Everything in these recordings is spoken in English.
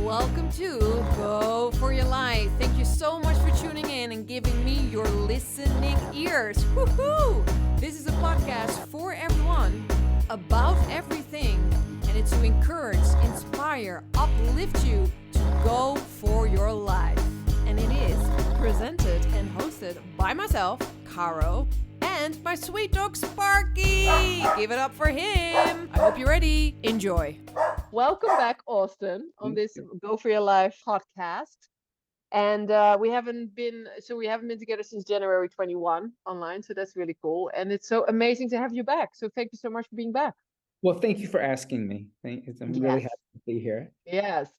welcome to Go For Your Life. Thank you so much for tuning in and giving me your listening ears. Woohoo! This is a podcast for everyone, about everything, and it's to encourage, inspire, uplift you to go for your life. And it is presented and hosted by myself, Caro, and my sweet dog, Sparky. Give it up for him. I hope you're ready. Enjoy. Welcome back, Austin, on this Go For Your Life podcast. And we haven't been together since January 21 online, so that's really cool. And it's so amazing to have you back. So thank you so much for being back. Well, thank you for asking me. I'm really happy to be here. Yes.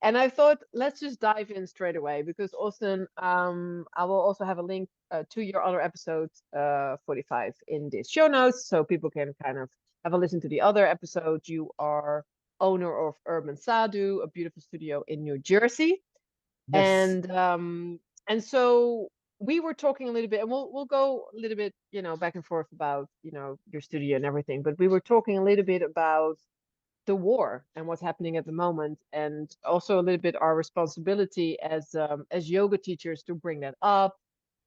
And I thought, let's just dive in straight away because Austin, I will also have a link to your other episode 45 in the show notes, so people can kind of have a listen to the other episodes. You are owner of Urban Sadhu, a beautiful studio in New Jersey. Yes. And so we were talking a little bit, and we'll go a little bit, back and forth about, your studio and everything. But we were talking a little bit about the war and what's happening at the moment, and also a little bit our responsibility as yoga teachers to bring that up,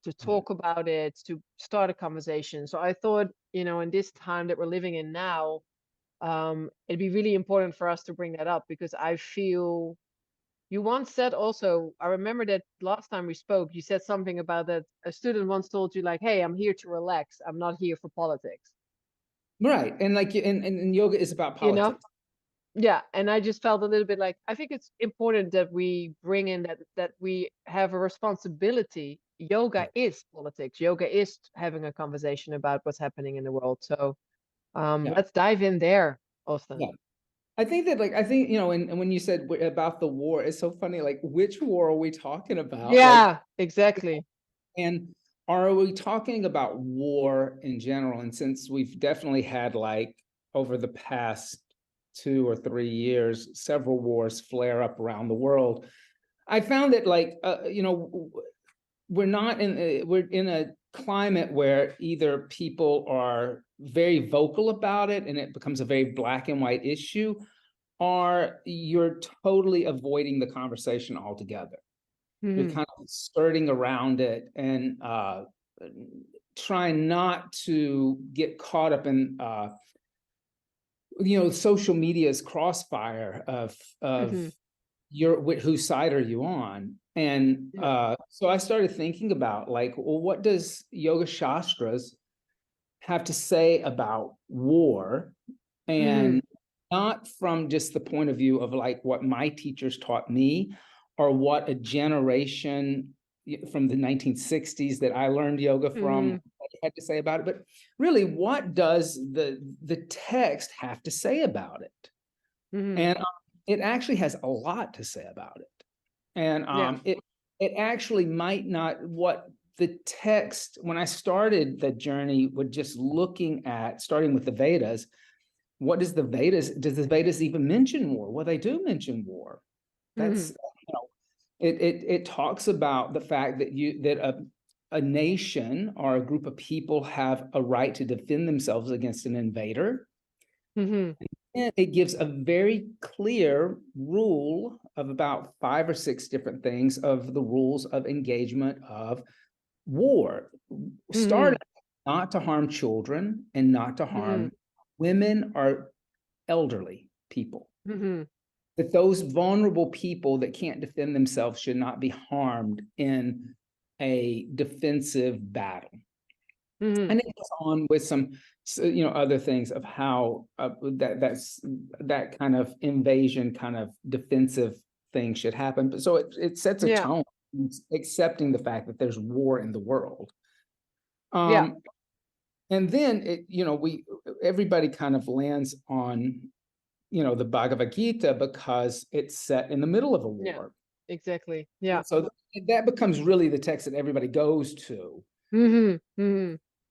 to talk about it, to start a conversation. So I thought, in this time that we're living in now, it'd be really important for us to bring that up because I feel you once said also, I remember that last time we spoke, you said something about that a student once told you like, hey, I'm here to relax. I'm not here for politics. Right. And like, and yoga is about politics. Yeah. And I just felt a little bit like, I think it's important that we bring in that we have a responsibility. Yoga is politics. Yoga is having a conversation about what's happening in the world. So let's dive in there, Austin. Yeah. I think, and when you said about the war, it's so funny, like, which war are we talking about? Yeah, exactly. And are we talking about war in general? And since we've definitely had, like, over the past 2 or 3 years, several wars flare up around the world, I found that, like, we're in a climate where either people are very vocal about it and it becomes a very black and white issue, or you're totally avoiding the conversation altogether. You're kind of skirting around it and trying not to get caught up in social media's crossfire of whose side are you on? And so I started thinking about, like, well, what does Yoga Shastras have to say about war? And not from just the point of view of, like, what my teachers taught me or what a generation from the 1960s that I learned yoga from had to say about it, but really, what does the text have to say about it? And it actually has a lot to say about it. And it actually might not, what the text, when I started the journey with just starting with the Vedas, does the Vedas even mention war? Well, they do mention war. That's, it talks about the fact that a nation or a group of people have a right to defend themselves against an invader. And it gives a very clear rule of about 5 or 6 different things of the rules of engagement of war. Starting not to harm children and not to harm women or elderly people. That those vulnerable people that can't defend themselves should not be harmed in a defensive battle. And it goes on with some, other things of how that kind of invasion, kind of defensive thing should happen. But so it sets a tone, accepting the fact that there's war in the world. And then everybody kind of lands on, the Bhagavad Gita because it's set in the middle of a war. Yeah, exactly. Yeah. So that becomes really the text that everybody goes to.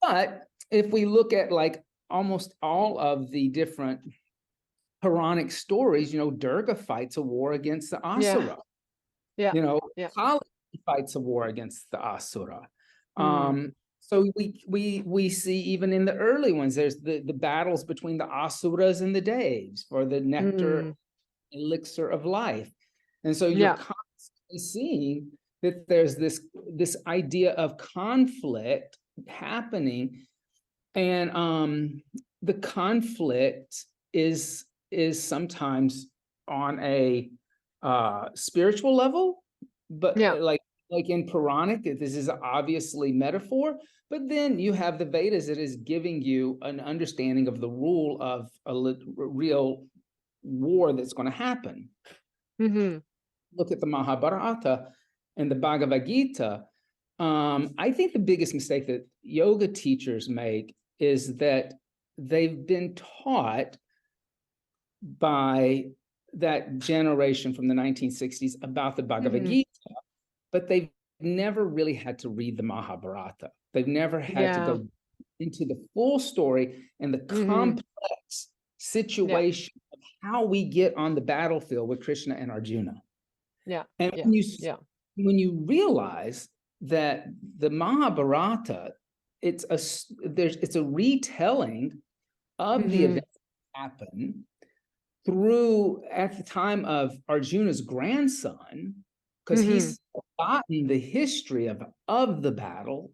But if we look at, like, almost all of the different Puranic stories, Durga fights a war against the Asura. Kali fights a war against the Asura. So we see even in the early ones, there's the battles between the Asuras and the Devas for the nectar elixir of life. And so you're constantly seeing that there's this idea of conflict happening, and the conflict is sometimes on a spiritual level, but like in Puranic, this is obviously metaphor. But then you have the Vedas that is giving you an understanding of the rule of a real war that's going to happen. Look at the Mahabharata and the Bhagavad Gita. I think the biggest mistake that yoga teachers make is that they've been taught by that generation from the 1960s about the Bhagavad Gita, but they've never really had to read the Mahabharata. They've never had to go into the full story and the complex situation of how we get on the battlefield with Krishna and Arjuna. And when you realize that the Mahabharata, it's a retelling of the events that happen through at the time of Arjuna's grandson, because he's forgotten the history of the battle.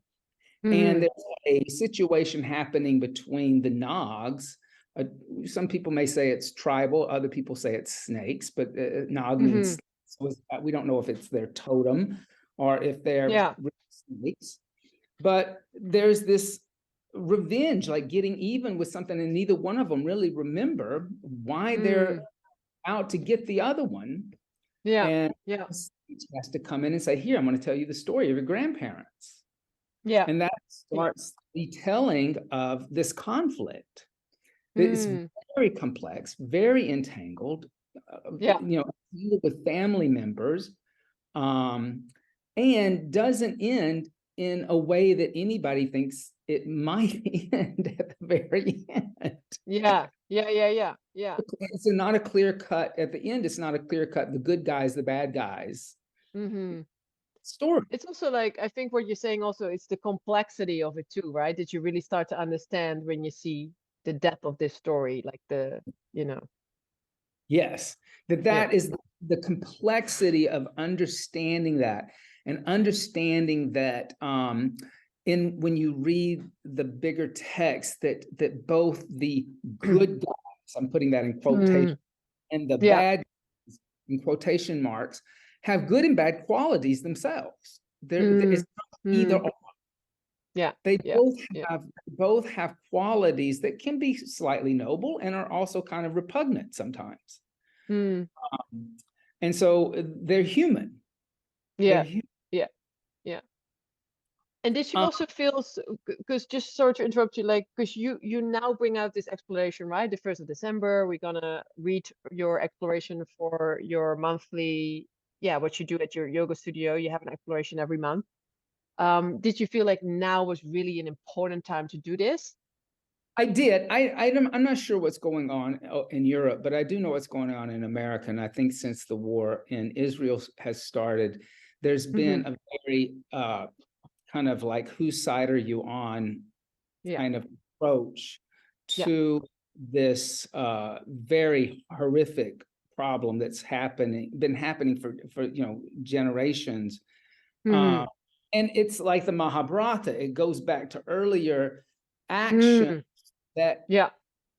And there's a situation happening between the Nags. Some people may say it's tribal, other people say it's snakes, but Nag means we don't know if it's their totem or if they're snakes. But there's this revenge, like getting even with something, and neither one of them really remember why they're out to get the other one. And he has to come in and say, here, I'm going to tell you the story of your grandparents. And that starts the telling of this conflict. It's very complex, very entangled, with family members, and doesn't end in a way that anybody thinks it might end at the very end. It's not a clear cut at the end. It's not a clear cut, the good guys, the bad guys. Story. It's also like, I think what you're saying also, it's the complexity of it too, right? That you really start to understand when you see the depth of this story, like Yes, that is the complexity of understanding that, and understanding that when you read the bigger text, that both the good guys, I'm putting that in quotation, and the bad guys, in quotation marks, have good and bad qualities themselves. It's not either or. They both have qualities that can be slightly noble and are also kind of repugnant sometimes. And so they're human. And did you also feel, because just sorry to interrupt you, like, because you now bring out this exploration, right? The 1st of December, we're gonna read your exploration for your monthly, what you do at your yoga studio. You have an exploration every month. Did you feel like now was really an important time to do this? I did. I'm not sure what's going on in Europe, but I do know what's going on in America. And I think since the war in Israel has started, there's been a very kind of like, whose side are you on kind of approach to this very horrific problem that's been happening for generations. And it's like the Mahabharata. It goes back to earlier action that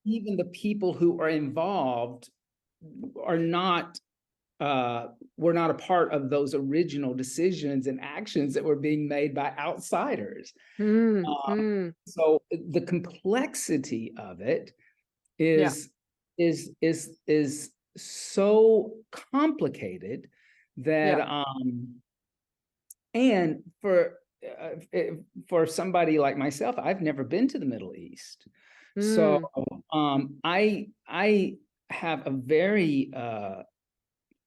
even the people who are involved are not were not a part of those original decisions and actions that were being made by outsiders. So the complexity of it is so complicated that and for somebody like myself, I've never been to the Middle East. So I have a very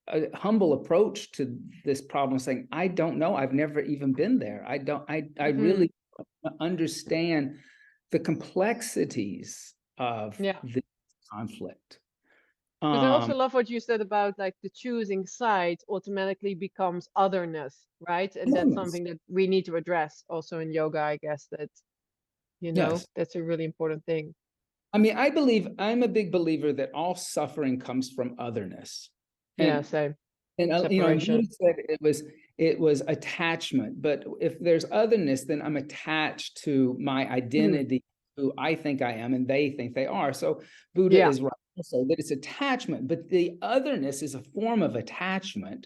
a humble approach to this problem, saying, I don't know, I've never even been there. I really don't understand the complexities of this conflict. Because I also love what you said about, like, the choosing sides automatically becomes otherness, right? And that's something that we need to address also in yoga, I guess, that, that's a really important thing. I mean, I'm a big believer that all suffering comes from otherness. And, same. And separation. Buddha said it was attachment. But if there's otherness, then I'm attached to my identity, who I think I am, and they think they are. So Buddha is right also that it's attachment, but the otherness is a form of attachment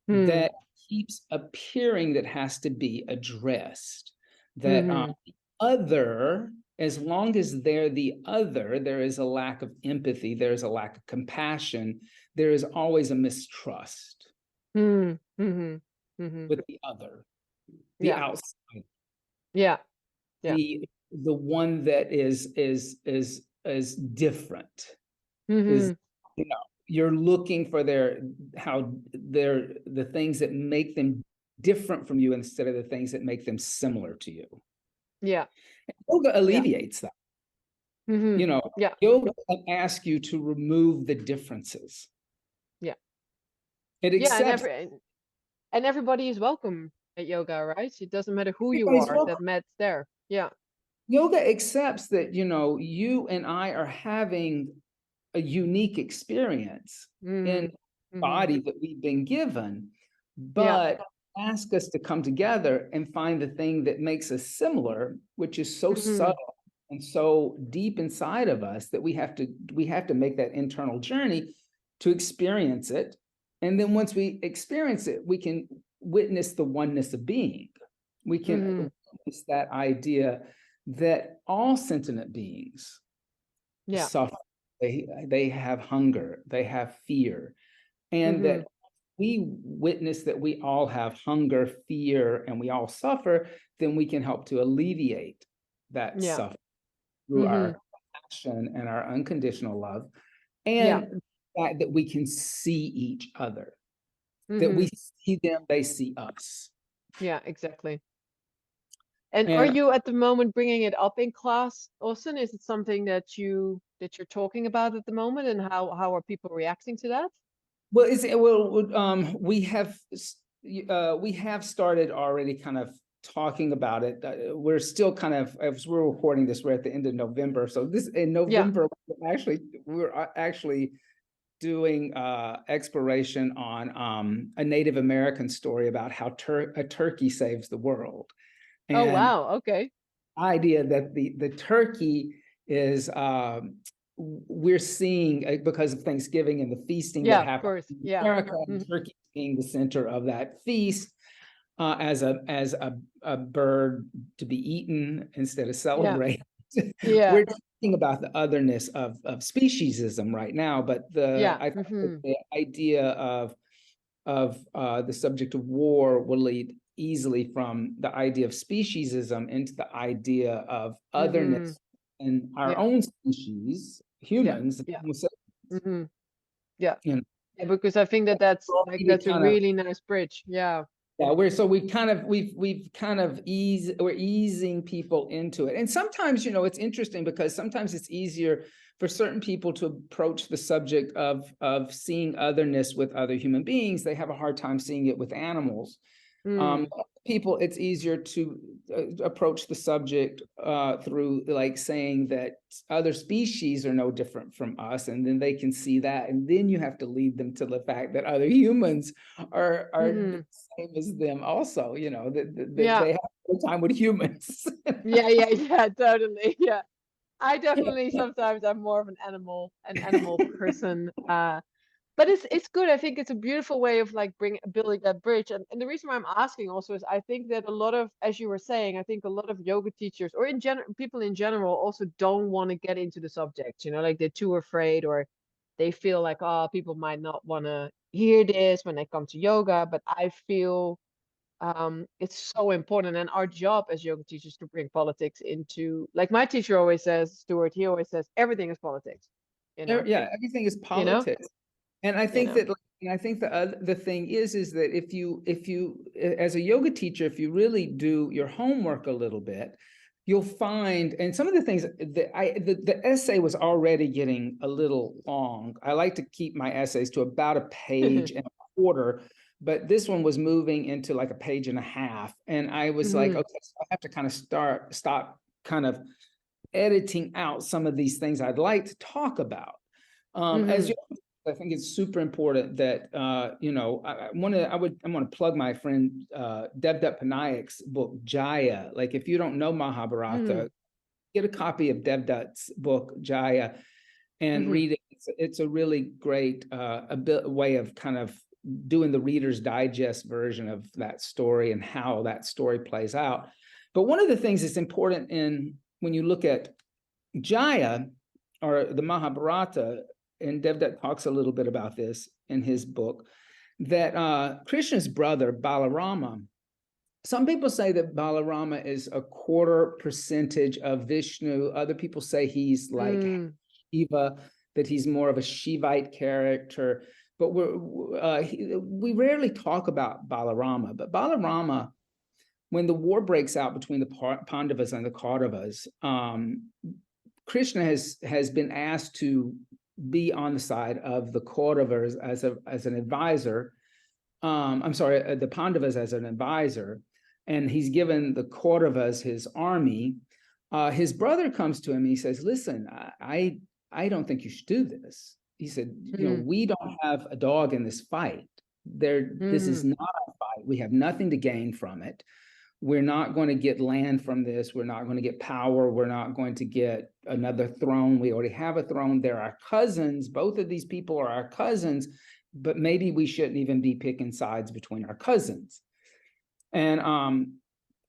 that keeps appearing, that has to be addressed. That the other, as long as they're the other, there is a lack of empathy, there is a lack of compassion, there is always a mistrust with the other, the outside, the one that is different, is, you're looking for the things that make them different from you instead of the things that make them similar to you. Yoga alleviates that. Yoga can ask you to remove the differences. It accepts. And everybody is welcome at yoga, right? It doesn't matter who you are, that mat's there. Yoga accepts that, you and I are having a unique experience in the body that we've been given, but ask us to come together and find the thing that makes us similar, which is so subtle and so deep inside of us that we have to make that internal journey to experience it. And then once we experience it, we can witness the oneness of being. We can witness that idea that all sentient beings suffer. They have hunger, they have fear, and that we witness that we all have hunger, fear, and we all suffer, then we can help to alleviate that suffering through our compassion and our unconditional love, and the fact that we can see each other, that we see them, they see us. Exactly. And are you at the moment bringing it up in class, Austin? Is it something that you're talking about at the moment, and how are people reacting to that? Well, we have started already kind of talking about it. We're still kind of, as we're recording this, we're at the end of November. So this in November, we're actually doing exploration on a Native American story about how a turkey saves the world. And oh, wow. Okay. Idea that the turkey is we're seeing, because of Thanksgiving and the feasting that happens in America, turkey being the center of that feast, as a bird to be eaten instead of celebrated. We're talking about the otherness of speciesism right now, but I think the idea of the subject of war will lead easily from the idea of speciesism into the idea of otherness in our own species, humans. Because I think that's a really nice bridge. We're easing people into it. And sometimes, it's interesting because sometimes it's easier for certain people to approach the subject of seeing otherness with other human beings. They have a hard time seeing it with animals. People, it's easier to approach the subject through like saying that other species are no different from us, and then they can see that, and then you have to lead them to the fact that other humans are the same as them also, that they have a time with humans. Totally. I definitely sometimes I'm more of an animal person. But it's good. I think it's a beautiful way of like building that bridge. And the reason why I'm asking also is I think that a lot of, as you were saying, I think a lot of yoga teachers or in general, people in general also don't want to get into the subject, like they're too afraid, or they feel like, oh, people might not want to hear this when they come to yoga. But I feel it's so important. And our job as yoga teachers to bring politics into, like my teacher always says, Stuart, he always says, everything is politics. Everything is politics. And I think that, and I think the thing is that if you as a yoga teacher, if you really do your homework a little bit, you'll find, and some of the things that the essay was already getting a little long. I like to keep my essays to about a page and a quarter, but this one was moving into like a page and a half. And I was like, okay, so I have to kind of stop kind of editing out some of these things I'd like to talk about. As you I think it's super important that you know, I'm gonna plug my friend Devdutt Panayak's book Jaya. Like, if you don't know Mahabharata, get a copy of Devdutt's book Jaya and read it. It's a really great way of kind of doing the Reader's Digest version of that story and how that story plays out. But one of the things that's important when you look at Jaya or the Mahabharata, and Devdutt talks a little bit about this in his book, that Krishna's brother Balarama, some people say that Balarama is a quarter percentage of Vishnu. Other people say he's like Shiva, that he's more of a Shivite character. But we rarely talk about Balarama. But Balarama, when the war breaks out between the Pandavas and the Kauravas, Krishna has been asked to be on the side of the Kauravas as an advisor. I'm sorry, the Pandavas as an advisor, and he's given the Kauravas his army. His brother comes to him and he says, "Listen, I don't think you should do this." He said, "You know, we don't have a dog in this fight. This is not a fight. We have nothing to gain from it. We're not going to get land from this. We're not going to get power. We're not going to get another throne. We already have a throne. They're our cousins. Both of these people are our cousins, but maybe we shouldn't even be picking sides between our cousins." And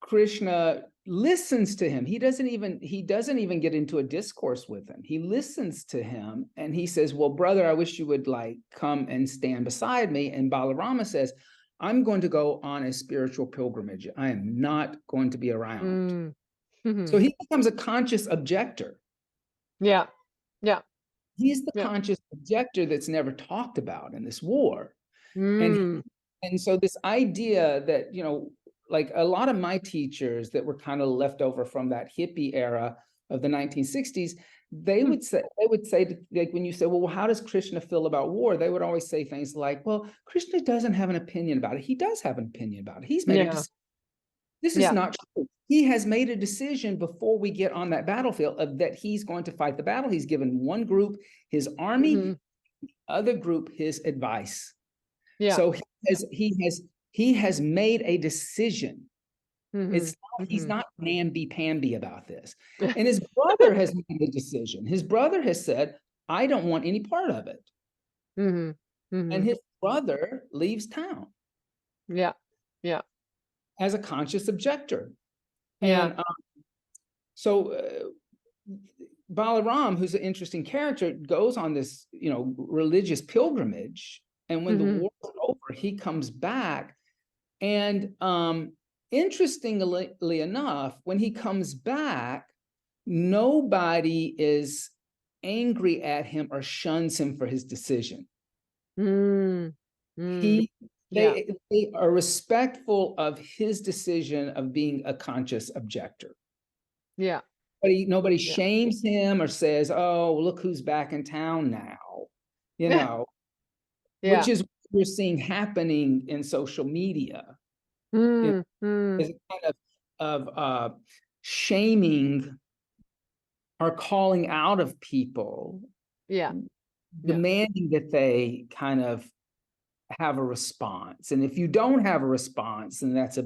Krishna listens to him. He doesn't even get into a discourse with him. He listens to him and he says, "Well, brother, I wish you would like come and stand beside me." And Balarama says, "I'm going to go on a spiritual pilgrimage. I am not going to be around." So he becomes a conscious objector. Yeah. He's the conscious objector that's never talked about in this war. And so this idea that, you know, like a lot of my teachers that were kind of left over from that hippie era of the 1960s, they would say, like, when you say, "Well, how does Krishna feel about war?" They would always say things like, "Well, Krishna doesn't have an opinion about it." He does have an opinion about it. He's made a decision. This is not true. He has made a decision before we get on that battlefield that he's going to fight the battle. He's given one group his army, the other group his advice. So he has made a decision. He's not namby-pamby about this. And his brother has made a decision. His brother has said, "I don't want any part of it." And his brother leaves town. As a conscious objector. And so Balaram, who's an interesting character, goes on this, you know, religious pilgrimage. And when the war is over, he comes back. And interestingly enough, when he comes back, nobody is angry at him or shuns him for his decision. They are respectful of his decision of being a conscious objector. Nobody shames him or says, "Oh, look who's back in town now," you know, which is what we're seeing happening in social media. There's a kind of shaming or calling out of people, demanding that they kind of have a response. And if you don't have a response, then that's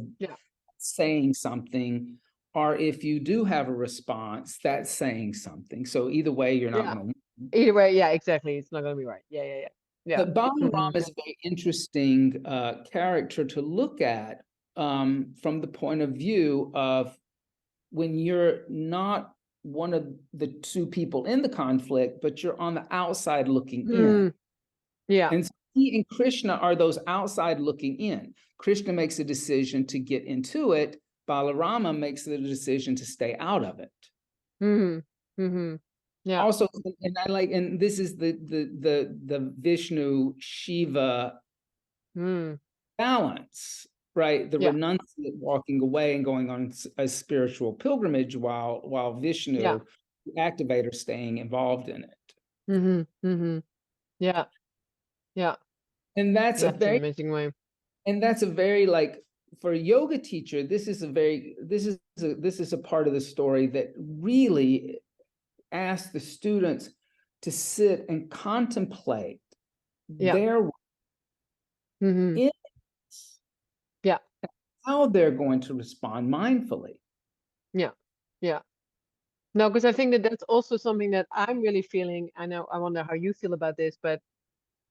saying something. Or if you do have a response, that's saying something. So either way, you're not going to win. Either way, exactly. It's not going to be right. But Balaram is a very interesting character to look at from the point of view of when you're not one of the two people in the conflict, but you're on the outside looking in. And so he and Krishna are those outside looking in. Krishna makes a decision to get into it. Balarama makes the decision to stay out of it. Also, and this is the Vishnu Shiva balance, right? The renunciate walking away and going on a spiritual pilgrimage while Vishnu, the activator, staying involved in it. And that's a very amazing way. And that's a very, like, for a yoga teacher, this is a part of the story that really asks the students to sit and contemplate their Mm-hmm. in Yeah. how they're going to respond mindfully. Yeah. Yeah. No, because I think that that's also something that I'm really feeling. I know, I wonder how you feel about this, but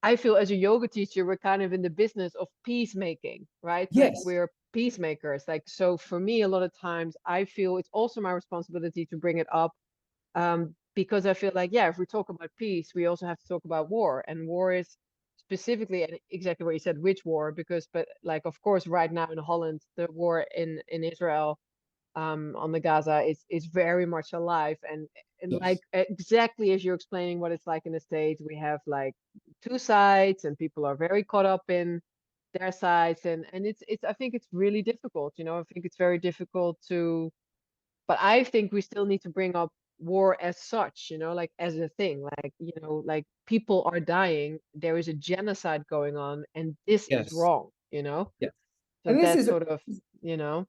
I feel as a yoga teacher, we're kind of in the business of peacemaking, right? Like Yes, we're peacemakers. Like, so for me, a lot of times I feel it's also my responsibility to bring it up, because I feel like, yeah, if we talk about peace, we also have to talk about war. And war is specifically, and exactly what you said, which war, because, but like, of course, right now in Holland, the war in Israel, on the Gaza is very much alive, and like yes, exactly as you're explaining what it's like in the States, we have like two sides, and people are very caught up in their sides, and it's I think it's really difficult, you know. I think it's very difficult to, but I think we still need to bring up war as such, you know, like as a thing, like, you know, like people are dying, there is a genocide going on, and this is yes, wrong, you know. yes. So And this that's is, sort of, you know.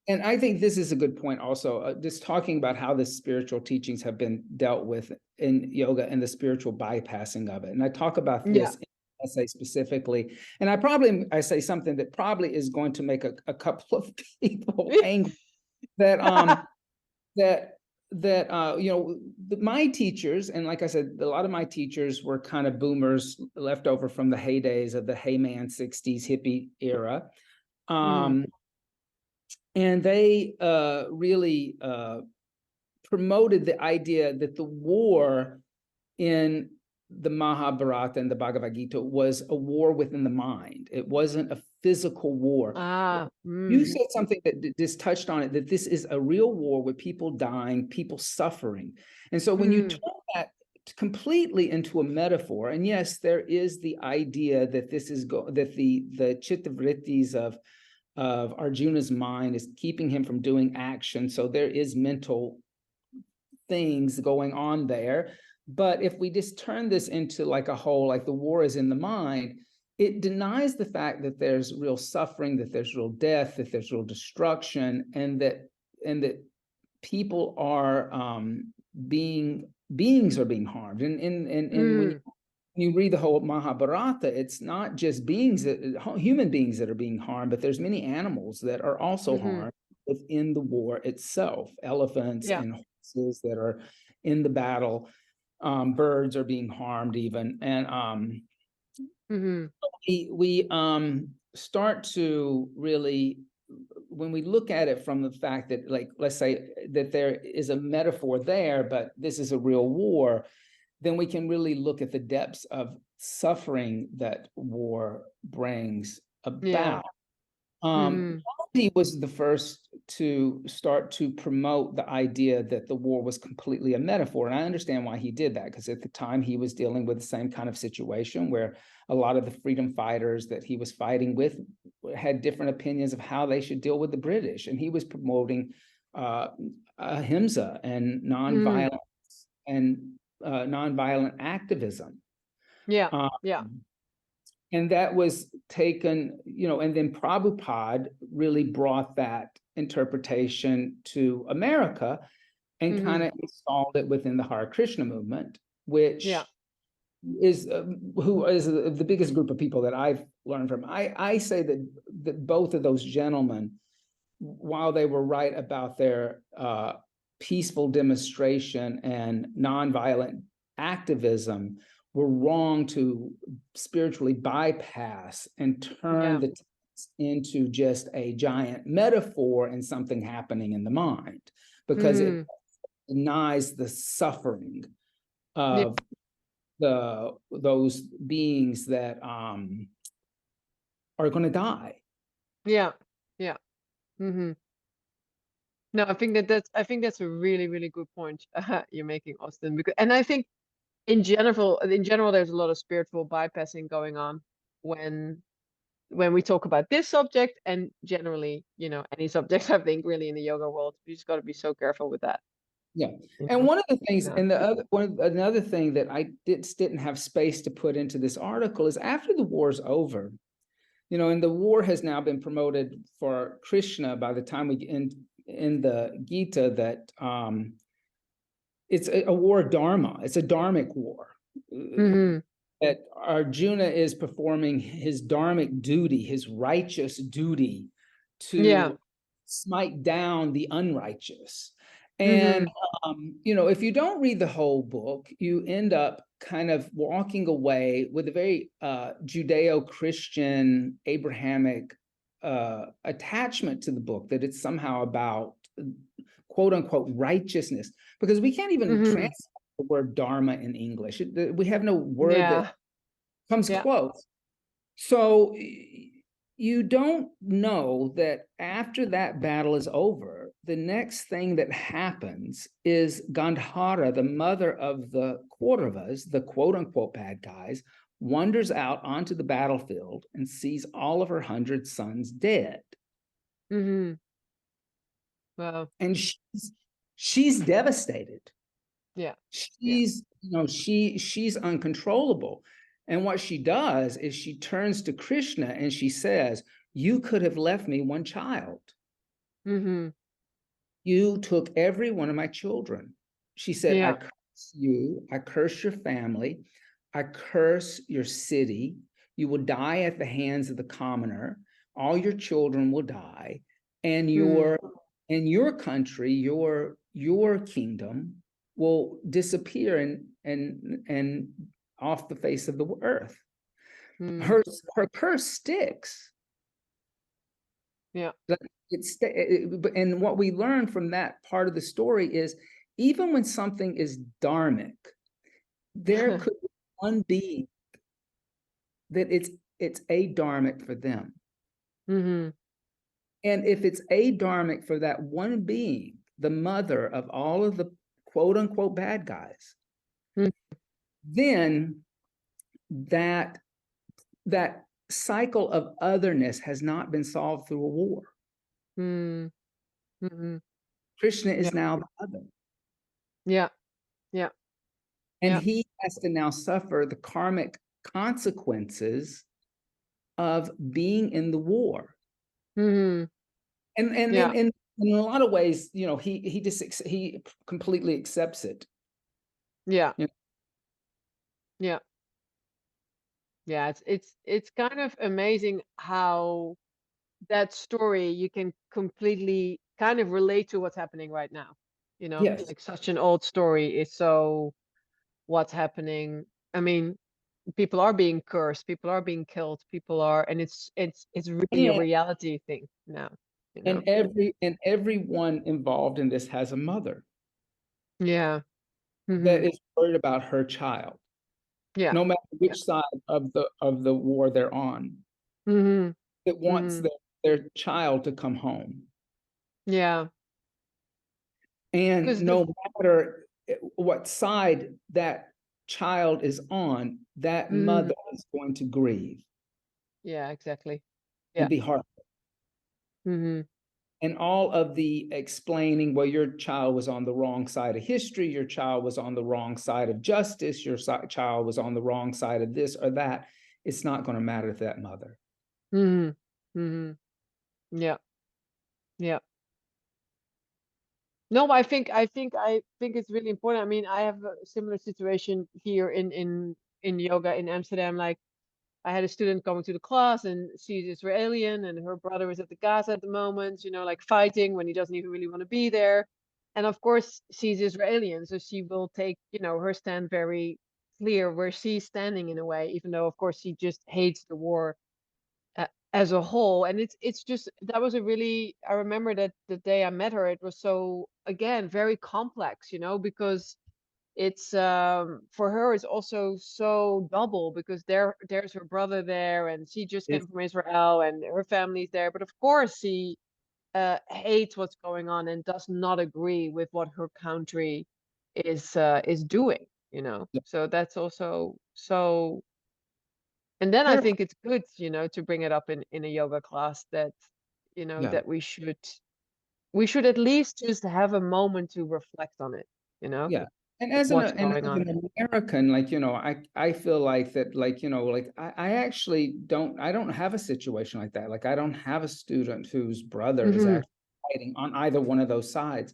and I think this is a good point also, just talking about how the spiritual teachings have been dealt with in yoga and the spiritual bypassing of it. And I talk about Yeah. this in the essay specifically. And I say something that probably is going to make a couple of people angry, that my teachers, and like I said, a lot of my teachers were kind of boomers left over from the heydays of the Hey Man 60s hippie era. And they really promoted the idea that the war in the Mahabharata and the Bhagavad Gita was a war within the mind. It wasn't a physical war. You said something that just touched on it, that this is a real war with people dying, people suffering. And so when you turn that completely into a metaphor, and yes, there is the idea that this is that the chitta vrittis of Arjuna's mind is keeping him from doing action. So there is mental things going on there. But if we just turn this into like a whole, like the war is in the mind, it denies the fact that there's real suffering, that there's real death, that there's real destruction, and that people are beings are being harmed. And when you read the whole Mahabharata, it's not just human beings that are being harmed, but there's many animals that are also harmed within the war itself. Elephants and horses that are in the battle. Birds are being harmed even. And we start to really, when we look at it from the fact that, like, let's say that there is a metaphor there, but this is a real war, then we can really look at the depths of suffering that war brings about. He was the first to start to promote the idea that the war was completely a metaphor. And I understand why he did that, because at the time he was dealing with the same kind of situation where a lot of the freedom fighters that he was fighting with had different opinions of how they should deal with the British. And he was promoting ahimsa and nonviolence and nonviolent activism. And that was taken, and then Prabhupada really brought that interpretation to America and kind of installed it within the Hare Krishna movement, which is who is the biggest group of people that I've learned from. I say that both of those gentlemen, while they were right about their peaceful demonstration and nonviolent activism, were wrong to spiritually bypass and turn the text into just a giant metaphor and something happening in the mind, because it denies the suffering of those beings that are going to die. No, I think that's a really, really good point you're making, Austin. Because, and I think in general, there's a lot of spiritual bypassing going on when we talk about this subject, and generally, any subject. I think really in the yoga world, you just got to be so careful with that. Yeah, and one of the things, and another thing that I didn't have space to put into this article is, after the war's over, and the war has now been promoted for Krishna by the time we get in the Gita, that it's a war of dharma. It's a dharmic war. that Arjuna is performing his dharmic duty, his righteous duty to smite down the unrighteous. And, if you don't read the whole book, you end up kind of walking away with a very Judeo-Christian, Abrahamic attachment to the book, that it's somehow about quote unquote righteousness, because we can't even translate the word dharma in English. We have no word that comes close. So you don't know that after that battle is over, the next thing that happens is Gandhara, the mother of the Kauravas, the quote unquote bad guys, wanders out onto the battlefield and sees all of her 100 sons dead. Wow. And she's devastated. She's uncontrollable. And what she does is she turns to Krishna and she says, you could have left me one child. You took every one of my children. She said, I curse you, I curse your family, I curse your city. You will die at the hands of the commoner. All your children will die. And your country, your kingdom will disappear and off the face of the earth. Her curse sticks. And what we learn from that part of the story is, even when something is dharmic, there could be one being that it's adharmic for them. And if it's adharmic for that one being, the mother of all of the quote unquote bad guys, then that cycle of otherness has not been solved through a war. Krishna is now the other. And he has to now suffer the karmic consequences of being in the war. And in a lot of ways, he completely accepts it. It's kind of amazing how that story you can completely kind of relate to what's happening right now. It's like such an old story. It's so what's happening. I mean, people are being cursed, people are being killed, and it's really a reality thing now. And everyone involved in this has a mother. That is worried about her child. No matter which side of the war they're on. That wants their child to come home. And no matter what side that child is on, that mother is going to grieve. Exactly. And be heartbroken. And all of the explaining, well, your child was on the wrong side of history, your child was on the wrong side of justice, your child was on the wrong side of this or that, it's not going to matter to that mother. No, I think it's really important. I mean, I have a similar situation here in yoga in Amsterdam. Like, I had a student coming to the class, and she's Israeli, and her brother is at the Gaza at the moment, like fighting when he doesn't even really want to be there. And of course, she's Israeli, so she will take, her stand very clear where she's standing in a way, even though, of course, she just hates the war as a whole. And it's just, that was I remember that the day I met her, it was so, again, very complex, because it's for her it's also so double, because there's her brother there, and she just came from Israel, and her family's there, but of course she hates what's going on and does not agree with what her country is doing. So that's also so. And then I think it's good, to bring it up in a yoga class, that that we should at least just have a moment to reflect on it. And as an American, I feel like that, I actually don't have a situation like that. Like, I don't have a student whose brother is actually fighting on either one of those sides.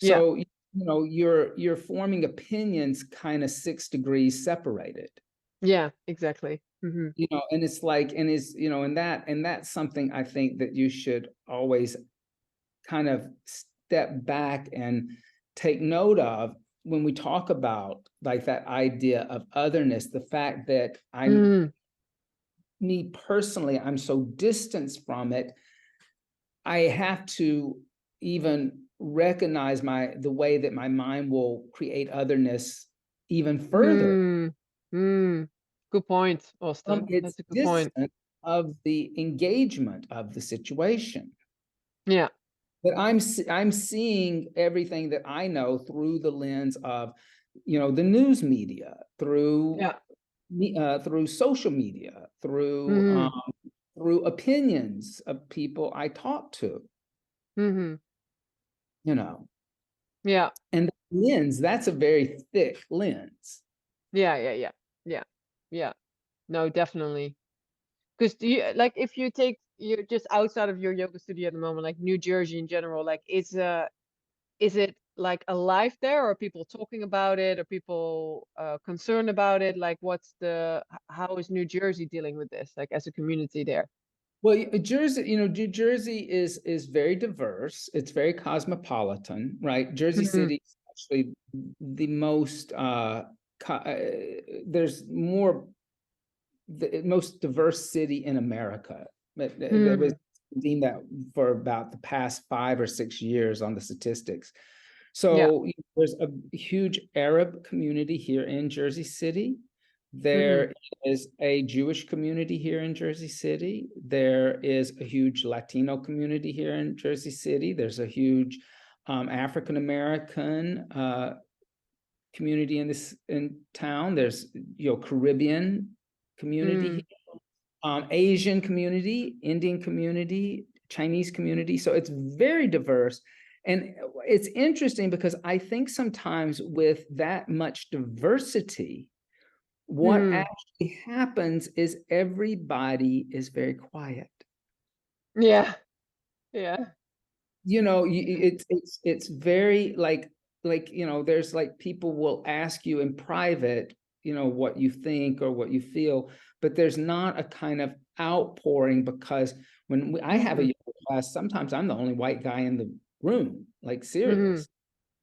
So, you're forming opinions kind of 6 degrees separated. Yeah, exactly. You know, and it's like, and it's, you know, and that's something I think that you should always kind of step back and take note of when we talk about like that idea of otherness, the fact that me personally, I'm so distanced from it, I have to even recognize the way that my mind will create otherness even further Good point, from Austin. its That's a good point. distance of the engagement of the situation. Yeah. But I'm seeing everything that I know through the lens of, you know, the news media, through through social media, through opinions of people I talk to, you know, Yeah. and the lens, that's a very thick lens. Yeah. No, definitely. Because do you like if you're just outside of your yoga studio at the moment, like New Jersey in general, like is it like alive there? Or are people talking about it? Are people concerned about it? Like how is New Jersey dealing with this, like as a community there? Well, Jersey, you know, New Jersey is very diverse. It's very cosmopolitan, right? Jersey City is actually the most there's more the most diverse city in America. But there was deemed that for about the past 5 or 6 years on the statistics. Yeah. So there's a huge Arab community here in Jersey City. There is a Jewish community here in Jersey City. There is a huge Latino community here in Jersey City. There's a huge African American community in town. There's, you know, Caribbean community here, Asian community, Indian community, Chinese community. So it's very diverse. And it's interesting because I think sometimes with that much diversity, what actually happens is everybody is very quiet. Yeah. Yeah. You know, it's very like, you know, there's like people will ask you in private, you know, what you think or what you feel, but there's not a kind of outpouring, because when I have a yoga class, sometimes I'm the only white guy in the room, like serious.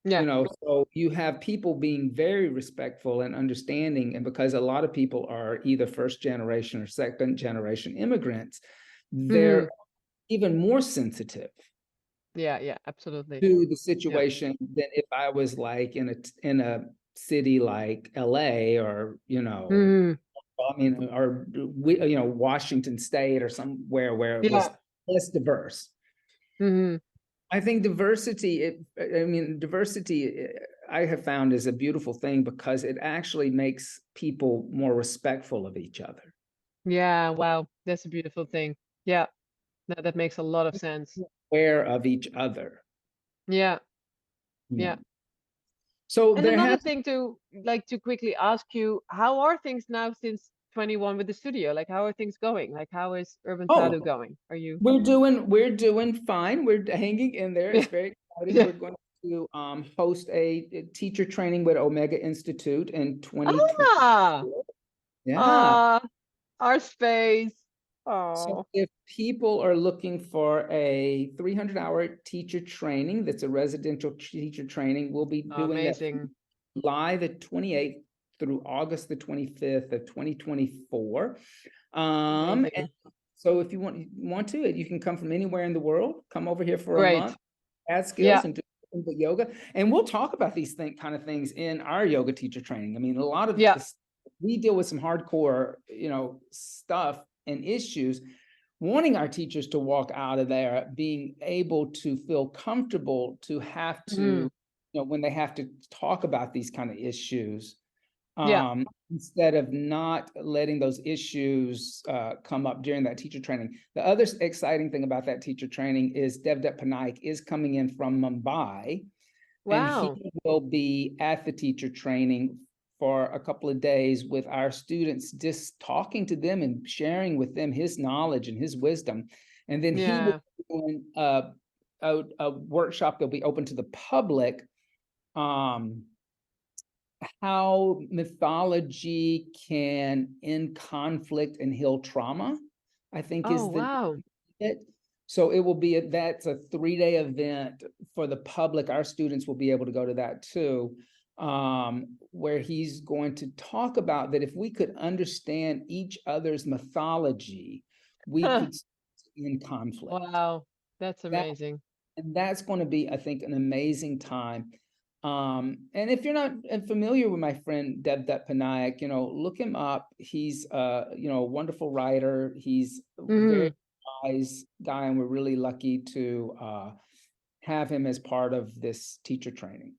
Yeah. You know, so you have people being very respectful and understanding, and because a lot of people are either first generation or second generation immigrants, they're even more sensitive Yeah, absolutely. to the Yeah. situation than if I was like in a city like LA, or, you know, I mean, or you know, Washington State or somewhere where it was Yeah. less diverse. I think diversity, I have found is a beautiful thing because it actually makes people more respectful of each other. Yeah. Wow. That's a beautiful thing. Yeah. No, that makes a lot of sense. Aware of each other. Yeah. Yeah. Yeah. So And there another has, thing to quickly ask you, how are things now since 21 with the studio? Like, how are things going? Like, how is Urban oh, Sadhu going? Are you? we're doing fine. We're hanging in there. It's Yeah. very exciting. Yeah. We're going to host a teacher training with Omega Institute in 2020. Ah, Yeah. our space. So Oh, if people are looking for a 300-hour teacher training, that's a residential teacher training, we'll be doing that from amazing. July the 28th through August the 25th of 2024. And Amazing. so if you want to, you can come from anywhere in the world, come over here for a Great. month, add skills Yeah. and do the yoga. And we'll talk about these kind of things in our yoga teacher training. I mean, a lot of Yeah. this, we deal with some hardcore, you know, stuff and issues, wanting our teachers to walk out of there being able to feel comfortable to have to, you know, when they have to talk about these kind of issues, Yeah. instead of not letting those issues come up during that teacher training. The other exciting thing about that teacher training is Devdutt Panaik is coming in from Mumbai, and Wow. he will be at the teacher training for a couple of days with our students, just talking to them and sharing with them his knowledge and his wisdom. And then he will Yeah. be doing a workshop that'll be open to the public, how mythology can end conflict and heal trauma, I think Oh, is the wow. it. So it will be that's a 3-day event for the public. Our students will be able to go to that too, where he's going to talk about that if we could understand each other's mythology, we Huh. could end conflict. Wow. That's That, amazing. and that's going to be, I think, an amazing time. And if you're not familiar with my friend Devdutt Panayak, look him up. He's a wonderful writer. He's a very wise guy, and we're really lucky to have him as part of this teacher training.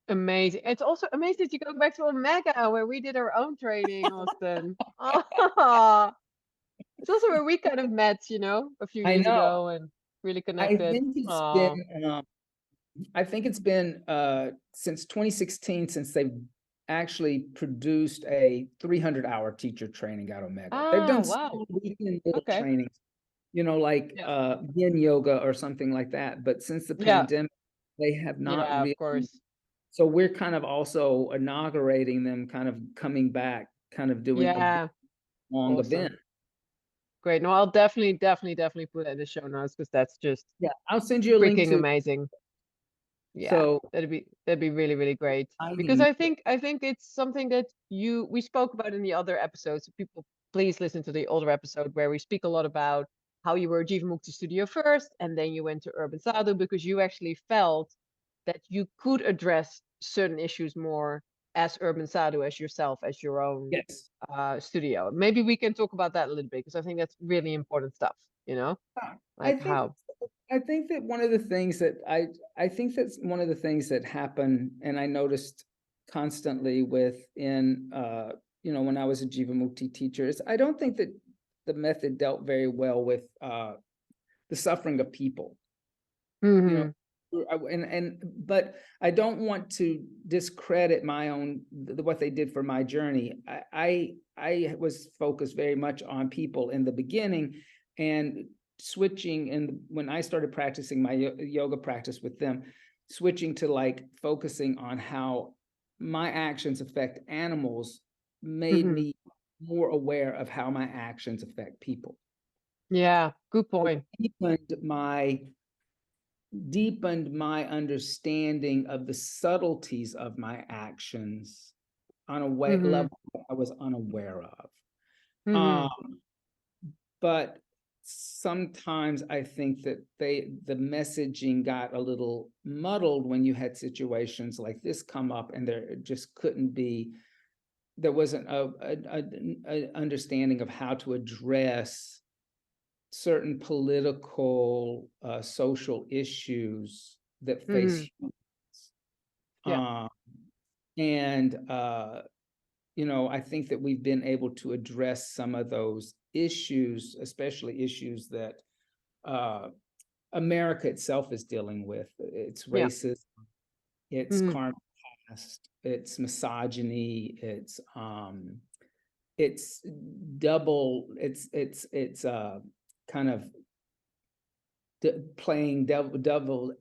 Amazing. It's also amazing that you go back to Omega, where we did our own training, Austin. Oh, it's also where we kind of met, a few I years know. ago and really connected. I think it's been since 2016 since they've actually produced a 300-hour teacher training at Omega. They've done Wow. some weekend little Okay. trainings, like yin yoga or something like that. But since the pandemic, they have not Yeah, really. of course. So we're kind of also inaugurating them, kind of coming back, kind of doing a long Awesome. event. Great. No, I'll definitely put it in the show notes because that's just I'll send you a link freaking to. amazing. Yeah, So that'd be really, really great. Because I think it's something that we spoke about in the other episodes. So people, please listen to the older episode where we speak a lot about how you were a Jivamukti studio first, and then you went to Urban Sadhu because you actually felt that you could address certain issues more as Urban Sadhu, as yourself, as your own studio. Maybe we can talk about that a little bit because I think that's really important stuff. Like how. I think that one of the things that I think that's one of the things that happen, and I noticed constantly when I was a Jivamukti teacher, is I don't think that the method dealt very well with the suffering of people. But I don't want to discredit my own what they did for my journey. I was focused very much on people in the beginning, and switching, and when I started practicing my yoga practice with them, switching to like focusing on how my actions affect animals made me more aware of how my actions affect people. Yeah, good point. Deepened my understanding of the subtleties of my actions on a level I was unaware of. But sometimes I think that the messaging got a little muddled when you had situations like this come up, and there wasn't a understanding of how to address certain political, social issues that face humans. I think that we've been able to address some of those issues, especially issues that America itself is dealing with. It's racism, it's karma past, it's misogyny, it's kind of playing double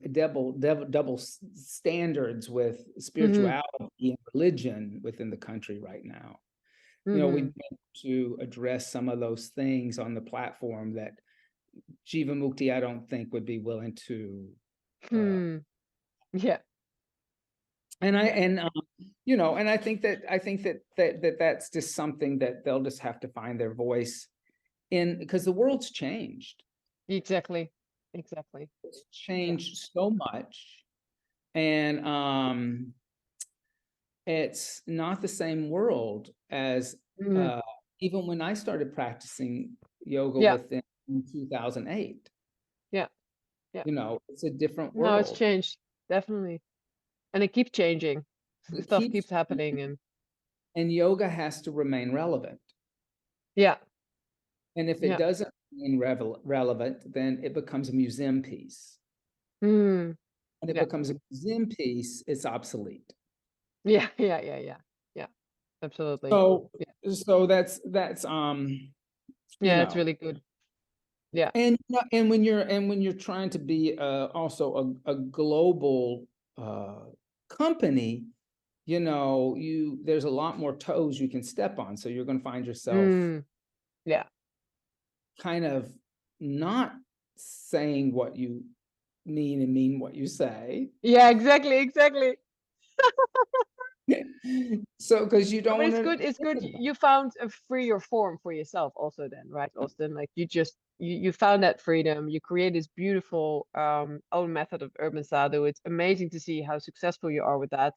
standards with spirituality and religion within the country right now. We've been able to address some of those things on the platform that Jivamukti, I don't think, would be willing to. And I think that that's just something that they'll just have to find their voice in, because the world's changed. Exactly. It's changed so much, and it's not the same world as even when I started practicing yoga with them in 2008. It's a different world. No, it's changed, definitely, and it keeps changing. Stuff keeps happening, and yoga has to remain relevant. And if it doesn't remain relevant, then it becomes a museum piece. And it becomes a museum piece, it's obsolete. Yeah, absolutely. So that's it's really good. And when you're trying to be also a global company, there's a lot more toes you can step on. So you're going to find yourself Yeah. kind of not saying what you mean and mean what you say. Yeah, exactly. So, because you don't But want it's to. good. It's good. You found a freer form for yourself, also. Then, right, Austin? Like you found that freedom. You create this beautiful own method of urban sadhu. It's amazing to see how successful you are with that.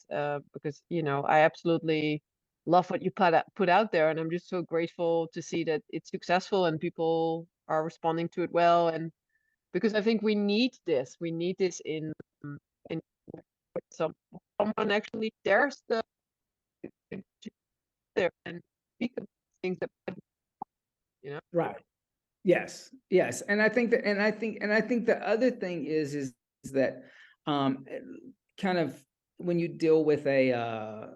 Because I absolutely love what you put out there, and I'm just so grateful to see that it's successful and people are responding to it well. And because I think we need this. We need this in someone actually dares to there and speak about things that Right. Yes. And I think the other thing is that kind of when you deal with I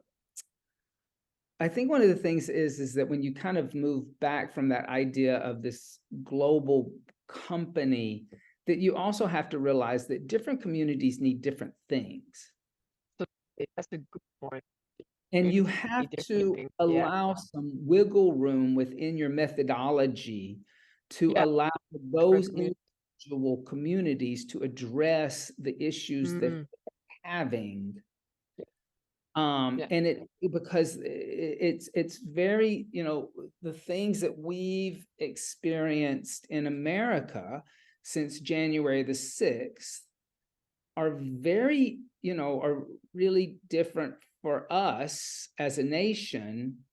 think one of the things is that when you kind of move back from that idea of this global company, that you also have to realize that different communities need different things. So that's a good point. And you Communities have need different to things. Yeah. allow some wiggle room within your methodology to Yeah. allow Different those communities. individual communities to address the issues that Mm, they're having. yeah. And because it's very, the things that we've experienced in America since January the 6th are very, are really different for us as a nation,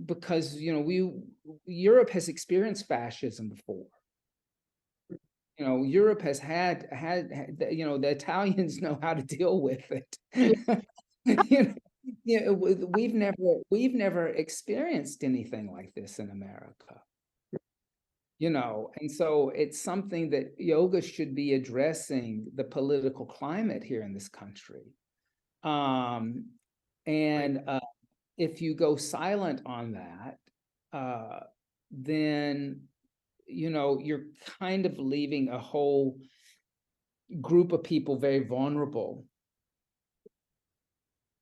because Europe has experienced fascism before. Europe has had the Italians know how to deal with it. We've never experienced anything like this in America. And so it's something that yoga should be addressing, the political climate here in this country. And if you go silent on that, then you're kind of leaving a whole group of people very vulnerable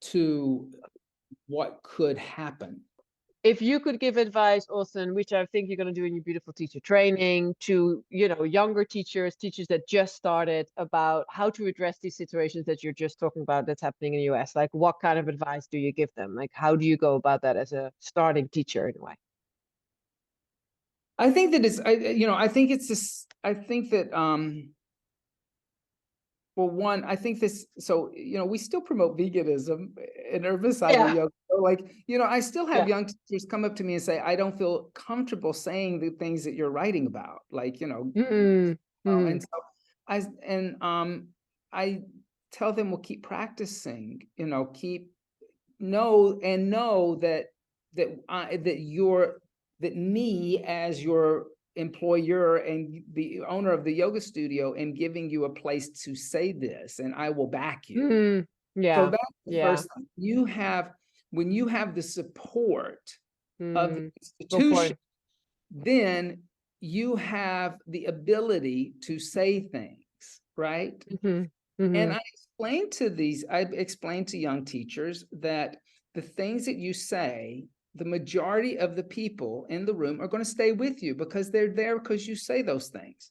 to what could happen. If you could give advice, Austin, which I think you're going to do in your beautiful teacher training, to younger teachers that just started, about how to address these situations that you're just talking about that's happening in the US, like what kind of advice do you give them? Like, how do you go about that as a starting teacher in a way? I think that I think it's this. I think that well, one, I think this. So we still promote veganism in Urban Sadhu Yoga. So, like, I still have young teachers come up to me and say, I don't feel comfortable saying the things that you're writing about, like, and so I tell them, well, keep practicing, know that me as your employer and the owner of the yoga studio am giving you a place to say this, and I will back you. So that's the first thing. When you have the support of the institution, then you have the ability to say things, right? And I explained to young teachers that the things that you say, the majority of the people in the room are going to stay with you because they're there because you say those things.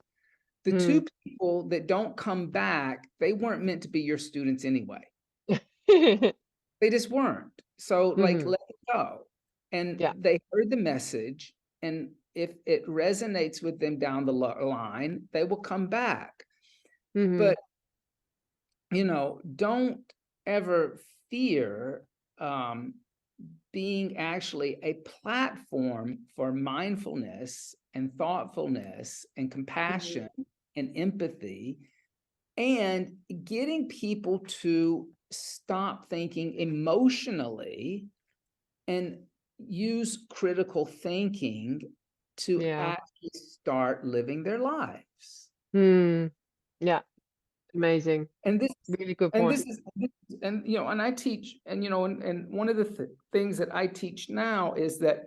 The two people that don't come back, they weren't meant to be your students anyway. They just weren't. So like, let it go. And they heard the message, and if it resonates with them down the line, they will come back. But don't ever fear being actually a platform for mindfulness and thoughtfulness and compassion and empathy, and getting people to stop thinking emotionally and use critical thinking to actually start living their lives. Yeah. Amazing. And this really good and point. this is and I teach, and and one of the things that I teach now is that,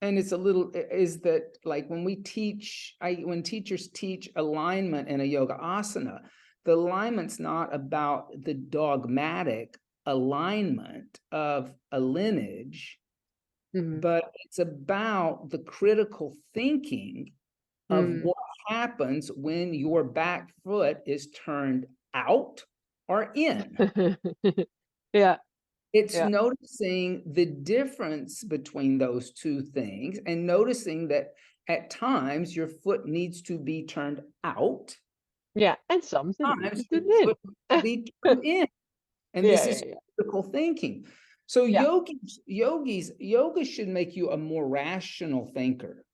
and it's is that, like, when teachers teach alignment in a yoga asana, the alignment's not about the dogmatic alignment of a lineage, but it's about the critical thinking of what happens when your back foot is turned out or in. Yeah. It's Yeah. noticing the difference between those two things and noticing that at times your foot needs to be turned out. Yeah. And something Times to your foot needs to in. be turned in. And this is Yeah. critical thinking. So Yeah. yoga should make you a more rational thinker,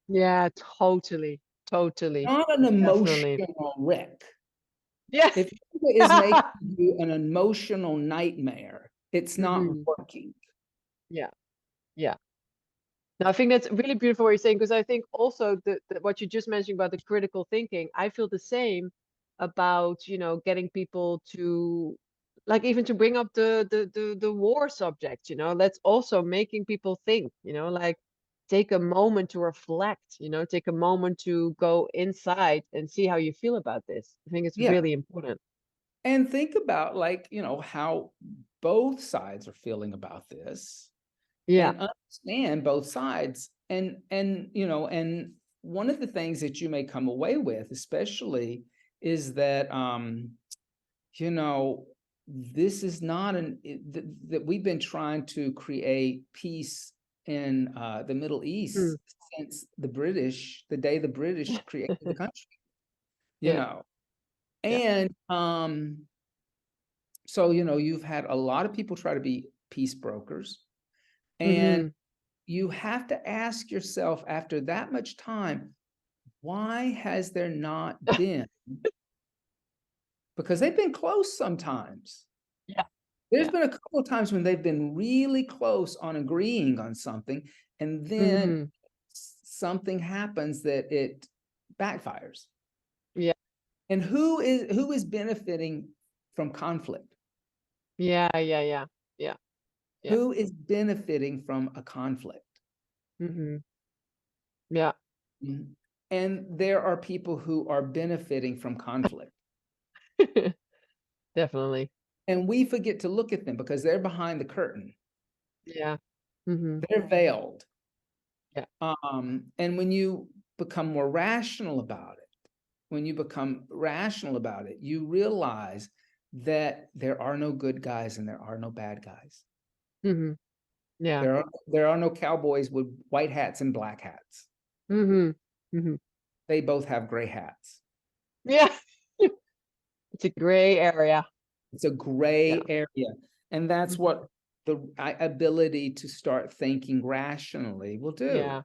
Yeah, totally. not an Definitely. emotional wreck. Yeah. If yoga is making you an emotional nightmare, it's not working. Yeah. Yeah. Now, I think that's really beautiful what you're saying, because I think also that what you just mentioned about the critical thinking, I feel the same about, getting people to, like, even to bring up the war subject, that's also making people think, like, take a moment to reflect, take a moment to go inside and see how you feel about this. I think it's Yeah. really important. And think about, like, how both sides are feeling about this. Yeah. And understand both sides. And one of the things that you may come away with, especially, is that this is not that we've been trying to create peace in the Middle East since the day the British created the country, Yeah. and so you've had a lot of people try to be peace brokers, and you have to ask yourself, after that much time, why has there not been? Because they've been close sometimes. Yeah. There's been a couple of times when they've been really close on agreeing on something, and then something happens that it backfires. Yeah. And who is benefiting from conflict? Yeah. Yeah. Yeah. Yeah. Yeah. Who is benefiting from a conflict? Yeah. And there are people who are benefiting from conflict. Definitely. And we forget to look at them because they're behind the curtain. Yeah. They're veiled. Yeah. And when you become more rational about it, you realize that there are no good guys and there are no bad guys. Yeah. There are no cowboys with white hats and black hats. They both have gray hats. Yeah. It's a gray area. It's a gray area. And that's what the ability to start thinking rationally will do. Yeah.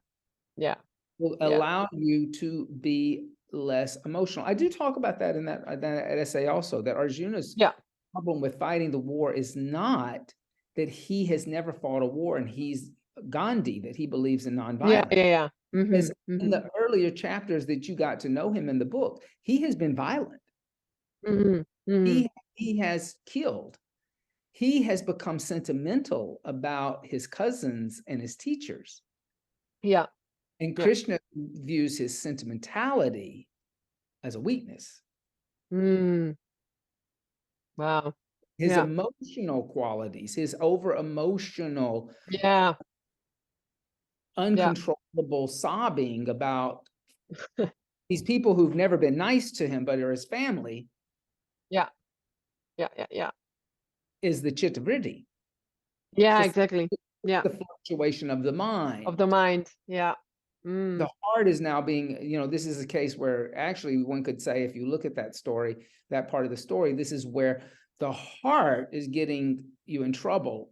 Yeah. Will allow you to be less emotional. I do talk about that in that essay also, that Arjuna's problem with fighting the war is not that he has never fought a war and he's Gandhi, that he believes in nonviolence. Yeah. Because in the earlier chapters that you got to know him in the book, he has been violent. He has killed. He has become sentimental about his cousins and his teachers. Yeah. And Krishna views his sentimentality as a weakness. Wow. His emotional qualities, his over-emotional, uncontrollable sobbing about these people who've never been nice to him but are his family. Yeah. Is the chitta vritti. Yeah, exactly. Yeah. The fluctuation of the mind. Yeah. The heart is now being, this is a case where actually one could say, if you look at that story, that part of the story, this is where the heart is getting you in trouble.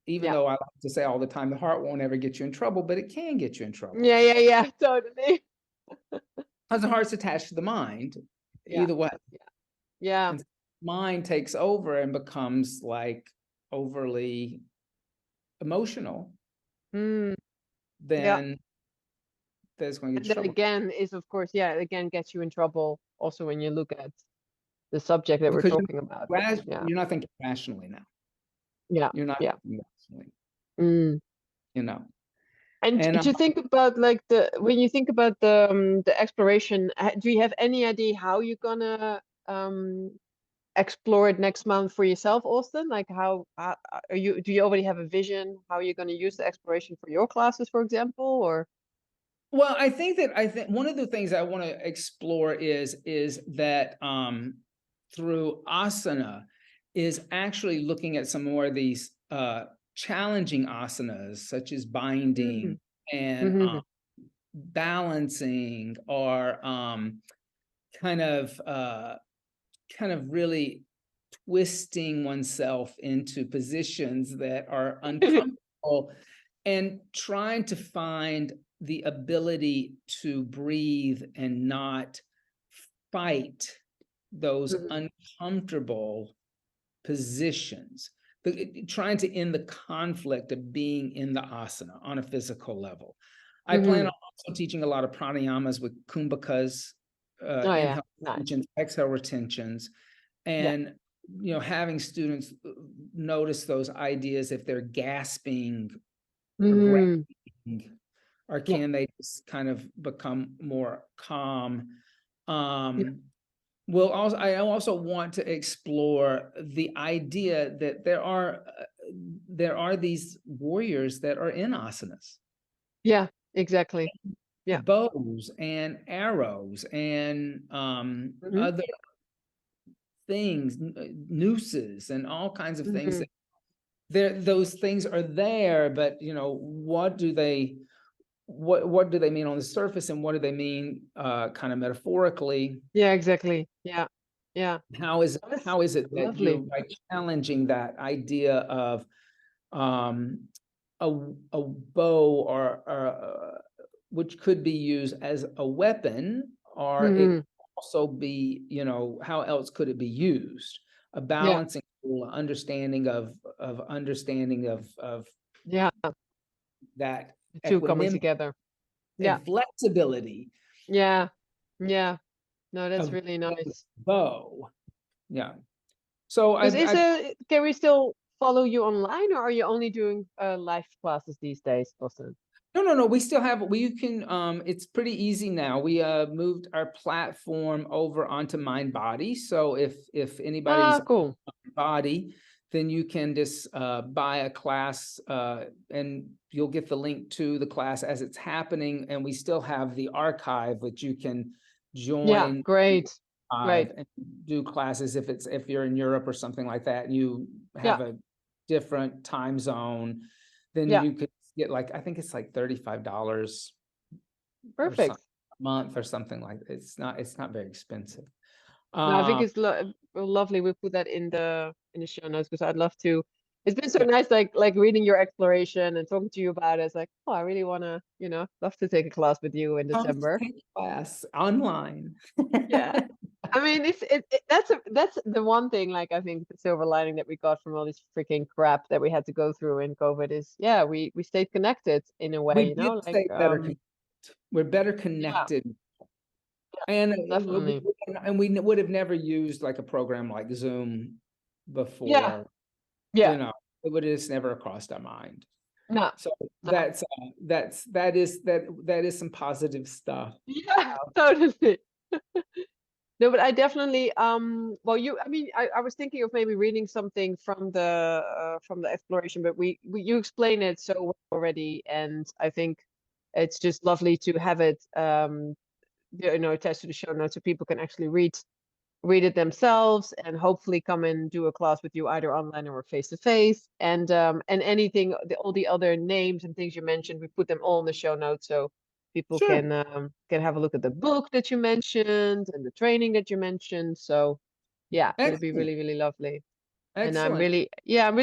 Even though I like to say all the time, the heart won't ever get you in trouble, but it can get you in trouble. Yeah, totally. Because the heart's attached to the mind, either way. Yeah. And mind takes over and becomes like overly emotional. Then that's going to get you in trouble. Again is, of course, again gets you in trouble also when you look at the subject that we're talking about. You're not thinking rationally now. Yeah. You're not thinking rationally. And And to think about, like, when you think about the exploration, do you have any idea how you're gonna explore it next month for yourself, Austin? Like how do you already have a vision how you're going to use the exploration for your classes, for example, or? Well, I think one of the things I want to explore is that through asana is actually looking at some more of these challenging asanas, such as binding and Mm-hmm. balancing, or kind of really twisting oneself into positions that are uncomfortable, and trying to find the ability to breathe and not fight those uncomfortable positions, but trying to end the conflict of being in the asana on a physical level. I plan on also teaching a lot of pranayamas with kumbhakas, inhale retentions, exhale retentions, and having students notice those ideas if they're gasping or grasping, or can they just kind of become more calm. I also want to explore the idea that there are these warriors that are in asanas. Yeah, exactly. Yeah. Bows and arrows and other things, nooses and all kinds of things. Those things are there, but what do they mean on the surface, and what do they mean kind of metaphorically? Yeah, exactly. Yeah. How is it that lovely. you're by challenging that idea of a bow, or which could be used as a weapon, or it could also be, how else could it be used? A balancing tool, understanding of that The two coming equanimity together. and flexibility. No, that's really nice. Bow. Yeah. So can we still follow you online, or are you only doing live classes these days, Austin? No. We still have, it's pretty easy now. We moved our platform over onto Mind Body. So if anybody's cool. Body, then you can just buy a class, and you'll get the link to the class as it's happening. And we still have the archive, which you can join. Yeah, great. And do classes if you're in Europe or something like that, and you have a different time zone, then you could get, like, I think it's like $35 perfect a month or something like that. It's not very expensive. No, I think it's lovely. We put that in the show notes, because I'd love to. It's been so nice, like reading your exploration and talking to you about it. It's like, oh, I really want to, love to take a class with you in December. Take a class online. Yeah. I mean, that's the one thing, like, I think the silver lining that we got from all this freaking crap that we had to go through in COVID is, we stayed connected in a way, stay better connected. We're better connected. And definitely. we would have never used like a program like Zoom before. Yeah. It would have just never crossed our mind. No. So that is some positive stuff. Yeah, totally. No, but I definitely well, I was thinking of maybe reading something from the exploration, but you explain it so well already, and I think it's just lovely to have it attached to the show notes so people can actually read it themselves, and hopefully come and do a class with you either online or face to face. And anything, all the other names and things you mentioned, we put them all in the show notes so people can have a look at the book that you mentioned and the training that you mentioned. So yeah, it'll be really, really lovely. And I'm really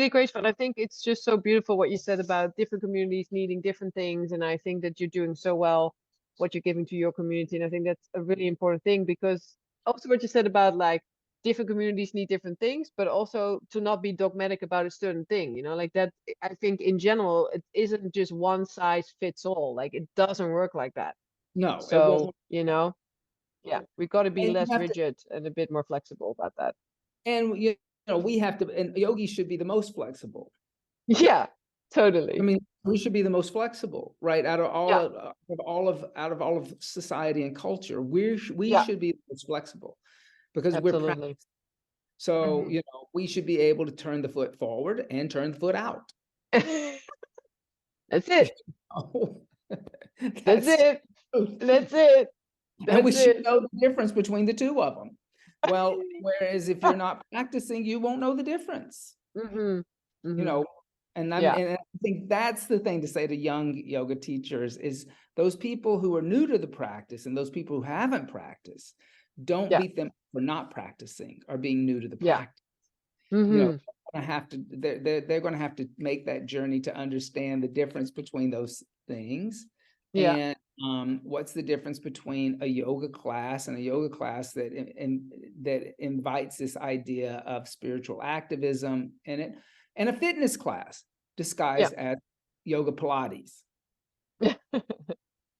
grateful. And I think it's just so beautiful what you said about different communities needing different things. And I think that you're doing so well what you're giving to your community. And I think that's a really important thing, because also what you said about, like, different communities need different things, but also to not be dogmatic about a certain thing, like that. I think in general, it isn't just one size fits all. Like, it doesn't work like that. No. So, we've got to be less rigid and a bit more flexible about that. And we have to, and yogis should be the most flexible. Yeah, totally. I mean, we should be the most flexible, right? Out of all of society and culture, we should be the most flexible, because we're practicing. Absolutely. So, Mhm. you know, we should be able to turn the foot forward and turn the foot out. That's it. Oh, That's that's it. true. That's it. And we That's should it. know the difference between the two of them. Well, whereas if you're not practicing, you won't know the difference. Mhm. You Mhm. know, and Yeah. I think that's the thing to say to young yoga teachers is those people who are new to the practice and those people who haven't practiced, don't Yeah. beat them for not practicing or being new to the Yeah. practice. You know, Mhm. they're going to have to make that journey to understand the difference between those things. Yeah. And what's the difference between a yoga class and a yoga class that that invites this idea of spiritual activism in it, and a fitness class Yeah. disguised as yoga Pilates.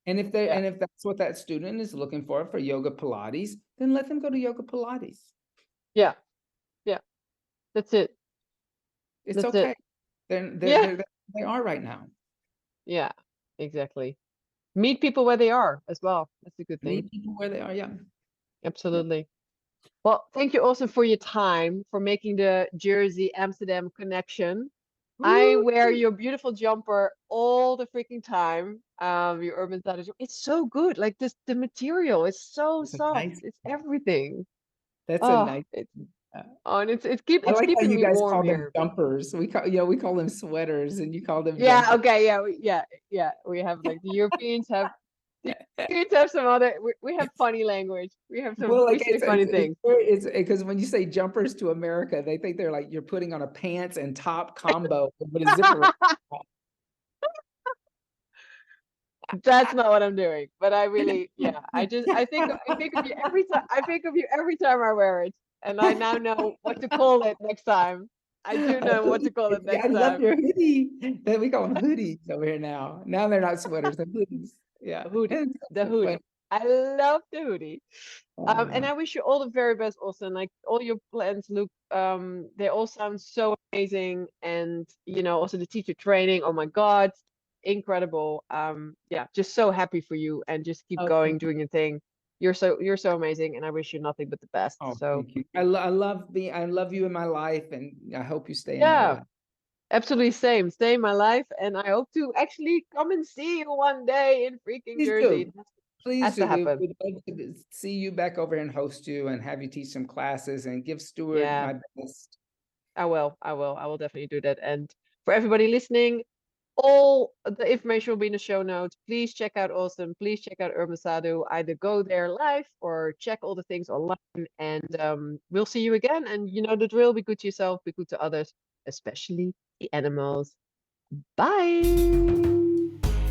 And if Yeah. that's what that student is looking for yoga Pilates, then let them go to yoga Pilates. Yeah. Yeah. That's it. It's That's it. okay. Yeah. They are right now. Yeah. Exactly. Meet people where they are as well. That's a good thing. Meet people where they are. Yeah. Absolutely. Well, thank you also for your time, for making the Jersey Amsterdam connection. I Woo! wear your beautiful jumper all the freaking time. Your Urban Sadhu jumper. It's so good. Like this, the material is so That's a soft. nice. It's everything. That's a Oh, nice. it's uh, I it's like how keeping you me guys warm call them here. jumpers. We call them sweaters, and you call them Yeah. jumpers. Okay. Yeah. Yeah. We have like the Europeans have. The Europeans have some other. We have funny language. Well, We like say funny things. it's because when you say jumpers to America, they think they're like you're putting on a pants and top combo with a zipper. That's not what I'm doing, but I really, yeah, I think of you every time. I think of you every time I wear it, and I now know what to call it next time. I do know what to call it I next love time. your hoodie. Then we call them hoodies over here now. Now they're not sweaters, they're hoodies. Yeah. Hoodie, It's the so funny. hoodie. I love the hoodie. And Uh, I wish you all the very best, also. And like all your plans look, they all sound so amazing. And you know, also the teacher training. Oh my God, incredible. Yeah, just so happy for you, and just keep oh, going, doing your thing. You're so amazing, and I wish you nothing but the best. oh, So thank you. I love you in my life, and I hope you stay in my yeah, life. absolutely same. Stay in my life, and I hope to actually come and see you one day in freaking Please do. Jersey. Please Has to do. happen. We'd love to see you back over and host you and have you teach some classes and give Stuart Yeah, my best. I will. I will definitely do that. And for everybody listening, all the information will be in the show notes. Please check out Awesome. Please check out Urban Sadhu. Either go there live or check all the things online. And we'll see you again. And you know the drill. Be good to yourself. Be good to others, especially the animals. Bye.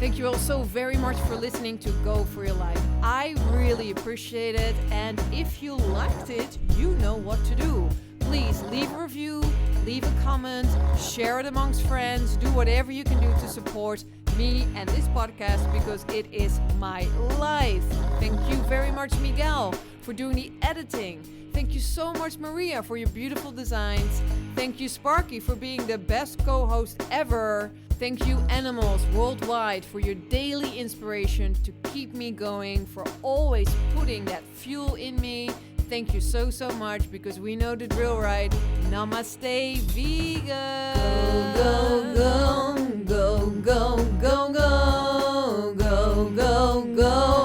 Thank you all so very much for listening to Go For Your Life. I really appreciate it. And if you liked it, you know what to do. Please leave a review, leave a comment, share it amongst friends, do whatever you can do to support me and this podcast because it is my life. Thank you very much, Miguel, for doing the editing. Thank you so much, Maria, for your beautiful designs. Thank you, Sparky, for being the best co-host ever. Thank you, animals worldwide, for your daily inspiration to keep me going, for always putting that fuel in me. Thank you so, so much, because we know the drill, right? Namaste, vegan. Go, go, go, go, go, go, go, go, go, go.